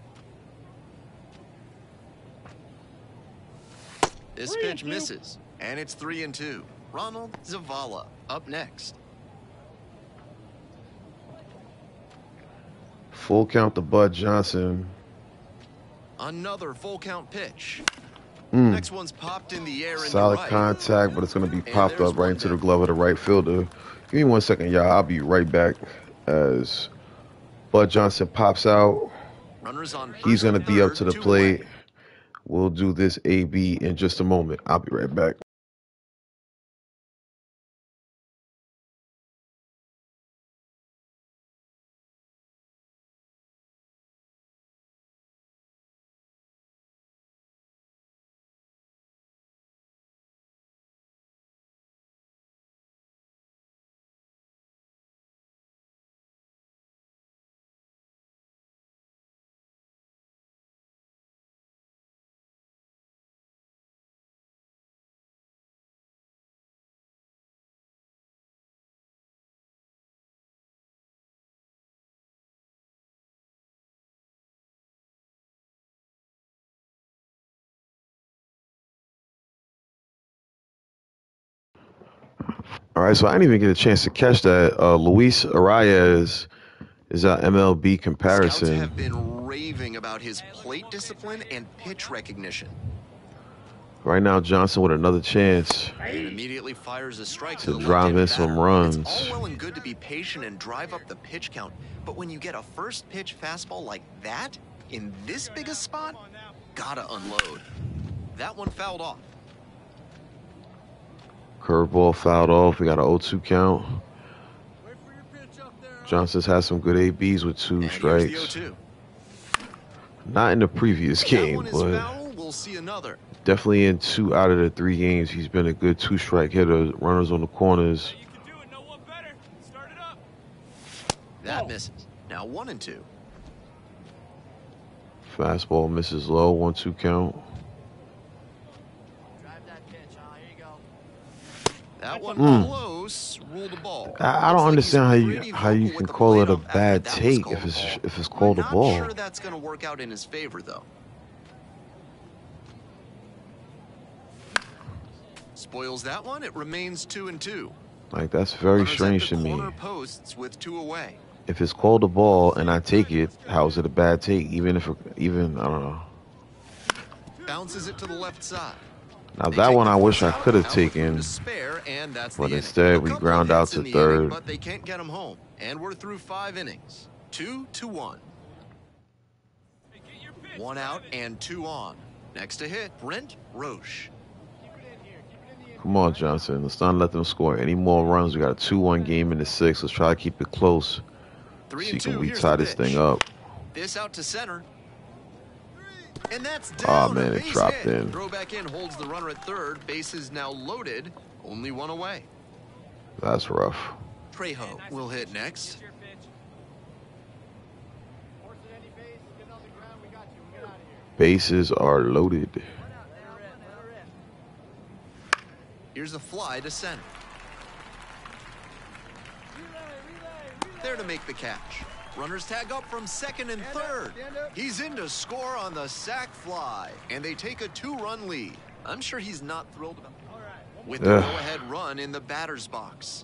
This pitch misses, and it's 3-2. Ronald Zavala up next. Full count to Bud Johnson. Another full count pitch. Mm. Next one's popped in the air into Solid right. contact, but it's going to be popped there's up right one into the down. glove of the right fielder. Give me 1 second, y'all. I'll be right back as Bud Johnson pops out. Runners on He's first going to and be up third, to the 2 plate. away. We'll do this AB in just a moment. I'll be right back. All right, so I didn't even get a chance to catch that. Luis Arias is our MLB Scouts comparison. have been raving about his plate discipline and pitch recognition. Right now, Johnson with another chance. And immediately fires a strike To the drive in left-handed some batter. runs. It's all well and good to be patient and drive up the pitch count, but when you get a first pitch fastball like that in this big a spot, gotta unload. That one fouled off. Curveball fouled off. We got an 0-2 count. Wait for your pitch up there. Johnson's had some good ABs with 2 And here's strikes. the 0-2. Not in the previous That game, one is but foul. We'll see another. definitely in 2 out of the 3 games. He's been a good 2-strike hitter. Runners on the corners. You can do it. No one better. Start it up. That misses. Now 1-2. Fastball misses low. 1-2 count. Drive that pitch, huh? Here you go. That one close. Ruled a ball. I don't Looks understand like he's how pretty you vocal can with the call it a plate-up bad after that was take called a ball. if it's called a We're ball. not sure that's going to work out in his favor, though. Spoils that one. It remains 2-2. Like, that's very Runners at strange the to me. corner posts with 2 away. If it's called a ball and I take it, how is it a bad take? Even I don't know. Bounces it to the left side. Now They that take one the I wish force I out, could have out with room taken, to spare, and that's but the instead inning. A we couple ground of out hits to in the third. inning, but they can't get him home, and we're through 5 innings. 2-1. Hey, get your pitch. 1 out and 2 on. Next to hit, Brent Roche. Come on, Johnson. Let's not let them score any more runs. We got a 2-1 game in the 6th. Let's try to keep it close. 3-2. See can we Here's tie the this pitch. thing up. This out to center. And that's Oh, down. man, a it base dropped hit. in. Throw back in holds the runner at third. Base is now loaded. Only 1 away. That's rough. Trejo will hit next. Get your pitch. Horse at any base, get on the ground. We got you. We get out of here. Bases are loaded. Let her in. Let her in. Here's a fly to center. There to make the catch. Runners tag up from second and third. stand up. He's in to score on the sac fly, and they take a 2-run lead. I'm sure he's not thrilled about with the Ugh. go-ahead run in the batter's box.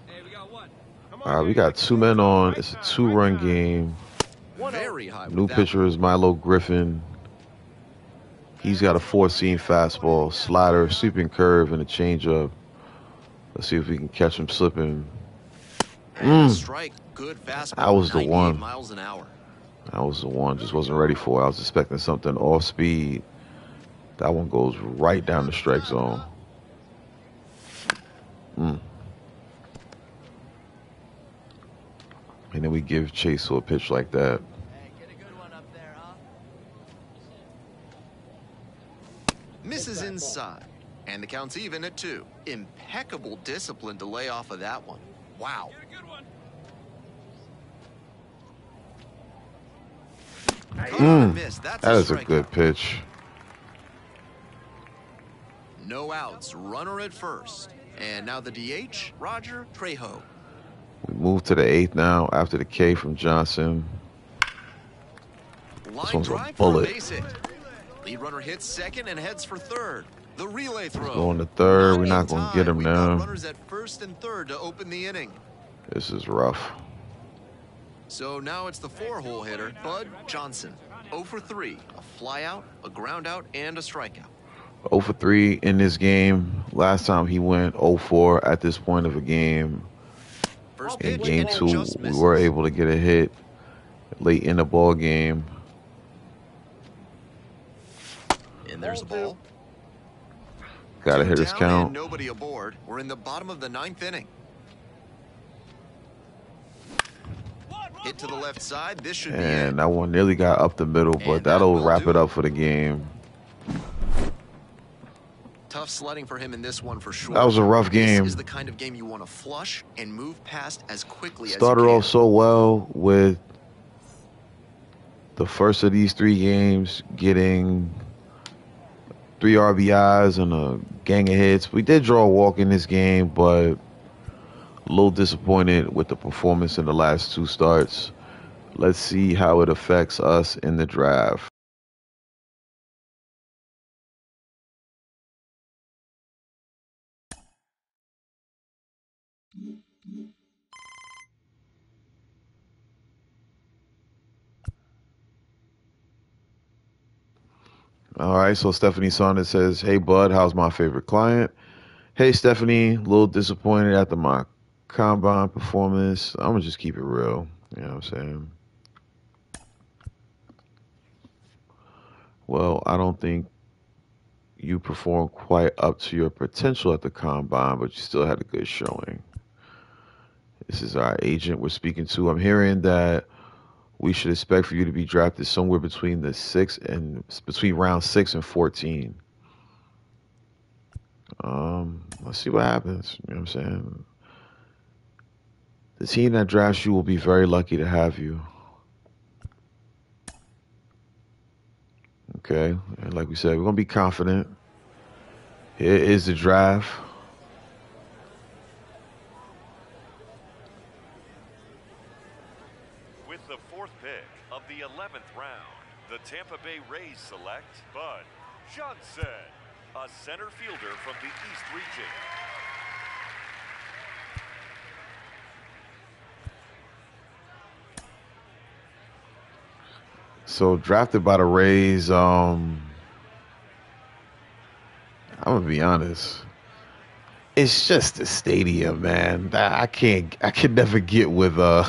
Hey, we got one. All right, we got 2 men on. It's a 2-run game. Very high. New with that pitcher is Milo Griffin. He's got a 4-seam fastball, slider, sweeping curve, and a changeup. Let's see if we can catch him slipping. And a strike. Good fastball. That was the 98 one. miles an hour. That was the one. Just wasn't ready for it. I was expecting something off speed. That one goes right down the strike zone. And then we give chase to a pitch like that. Hey, get a good one up there, huh? Misses inside. And the count's even at 2. Impeccable discipline to lay off of that one. Wow. Get a good one. Caught on a miss. That's That is a strikeout. good pitch. No outs. Runner at first. And now the DH, Roger Trejo. We move to the 8th now after the K from Johnson. Line one's a drive for a bullet. base hit. Lead runner hits second and heads for third. The relay throw. Going to third. Not We're in not going to get time. him We've got now. runners at first and third to open the inning. This is rough. So now it's the 4-hole hitter, Bud Johnson. 0 for 3, a flyout, a groundout, and a strikeout. 0 for 3 in this game. Last time he went 0 for at this point of a game. First In pitch, game and it 2, just we misses. were able to get a hit late in the ball game. And there's a ball. Got to hit Two his down count. and nobody aboard. We're in the bottom of the 9th inning. Hit to the left side. This should be it. And that one nearly got up the middle, but And that that'll will wrap do it it. up for the game. Tough sledding for him in this one for sure. That was a rough game. This is the kind of game you want to flush and move past as quickly Started as you can. off so well with the first of these 3 games, getting 3 RBIs and a gang of hits. We did draw a walk in this game, but a little disappointed with the performance in the last 2 starts. Let's see how it affects us in the draft. All right, so Stephanie Saunders says, "Hey, Bud, how's my favorite client?" Hey, Stephanie, a little disappointed after my combine performance. I'm going to just keep it real. You know what I'm saying? Well, I don't think you performed quite up to your potential at the combine, but you still had a good showing. This is our agent we're speaking to. I'm hearing that we should expect for you to be drafted somewhere between between round 6 and 14. Let's see what happens. You know what I'm saying? The team that drafts you will be very lucky to have you. Okay, and like we said, we're gonna be confident. Here is the draft. With the 4th pick of the 11th round, the Tampa Bay Rays select Bud Johnson, a center fielder from the East region. So drafted by the Rays. I'm gonna be honest. It's just the stadium, man. I can never get with I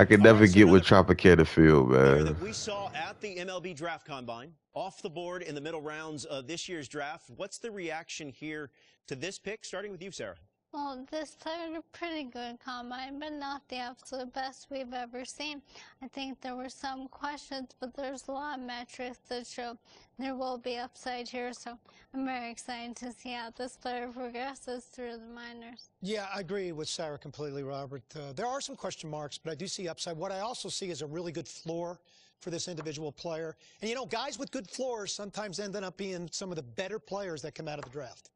can never get with Tropicana Field, Player man. that we saw at the MLB Draft Combine, off the board in the middle rounds of this year's draft. What's the reaction here to this pick? Starting with you, Sarah. Well, this played a pretty good combine, but not the absolute best we've ever seen. I think there were some questions, but there's a lot of metrics that show there will be upside here. So I'm very excited to see how this player progresses through the minors. Yeah, I agree with Sarah completely, Robert. There are some question marks, but I do see upside. What I also see is a really good floor for this individual player. And, you know, guys with good floors sometimes end up being some of the better players that come out of the draft.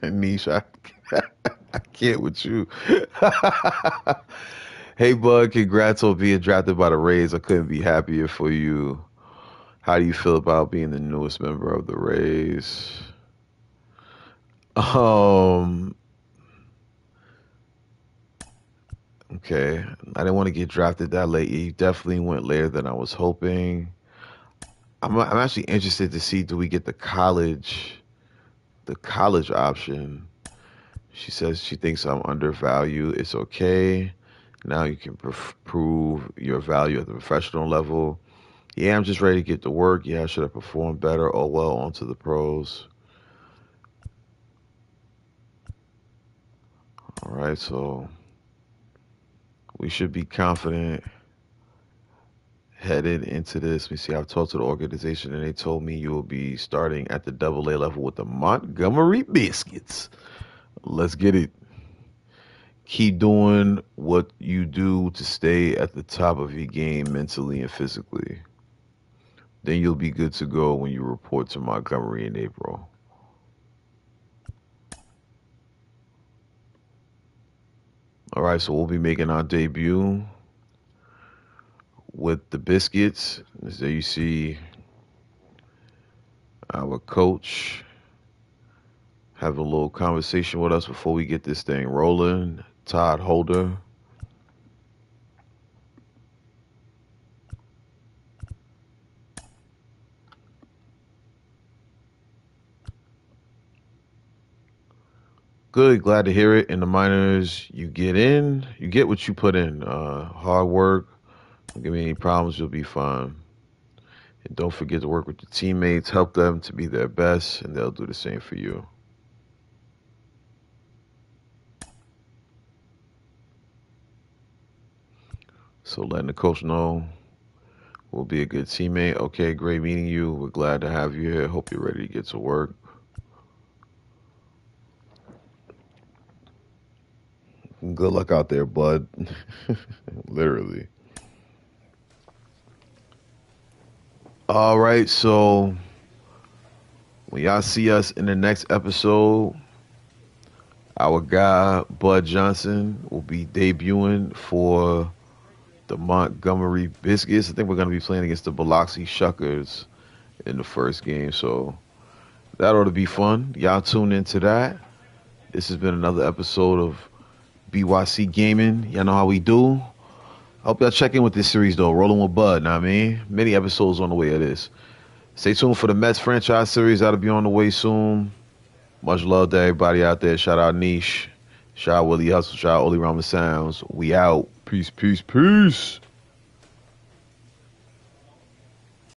Niche, I can't with you. Hey, Bud, congrats on being drafted by the Rays. I couldn't be happier for you. How do you feel about being the newest member of the Rays? Okay. I didn't want to get drafted that late. You definitely went later than I was hoping. I'm actually interested to see, do we get the college option? She says she thinks I'm undervalued. It's okay. Now you can prove your value at the professional level. Yeah, I'm just ready to get to work. Yeah, I should have performed better. Oh, well, on to the pros. All right, so we should be confident headed into this. Let me see. I've talked to the organization, and they told me you will be starting at the AA level with the Montgomery Biscuits. Let's get it. Keep doing what you do to stay at the top of your game mentally and physically. Then you'll be good to go when you report to Montgomery in April. All right, so we'll be making our debut with the Biscuits. There you see our coach have a little conversation with us before we get this thing rolling. Todd Holder. Good, glad to hear it. In the minors, you get what you put in. Hard work. Don't give me any problems, you'll be fine. And don't forget to work with your teammates, help them to be their best, and they'll do the same for you. So letting the coach know we'll be a good teammate. Okay, great meeting you. We're glad to have you here. Hope you're ready to get to work. Good luck out there, bud. Literally. All right, so when y'all see us in the next episode, our guy, Bud Johnson, will be debuting for the Montgomery Biscuits. I think we're going to be playing against the Biloxi Shuckers in the first game, so that ought to be fun. Y'all tune into that. This has been another episode of BYC Gaming. Y'all know how we do. I hope y'all check in with this series, though. Rolling with Bud, know what I mean? Many episodes on the way of this. Stay tuned for the Mets franchise series. That'll be on the way soon. Much love to everybody out there. Shout out Niche. Shout out Willie Hustle. Shout out Oli Rama Sounds. We out. Peace, peace, peace.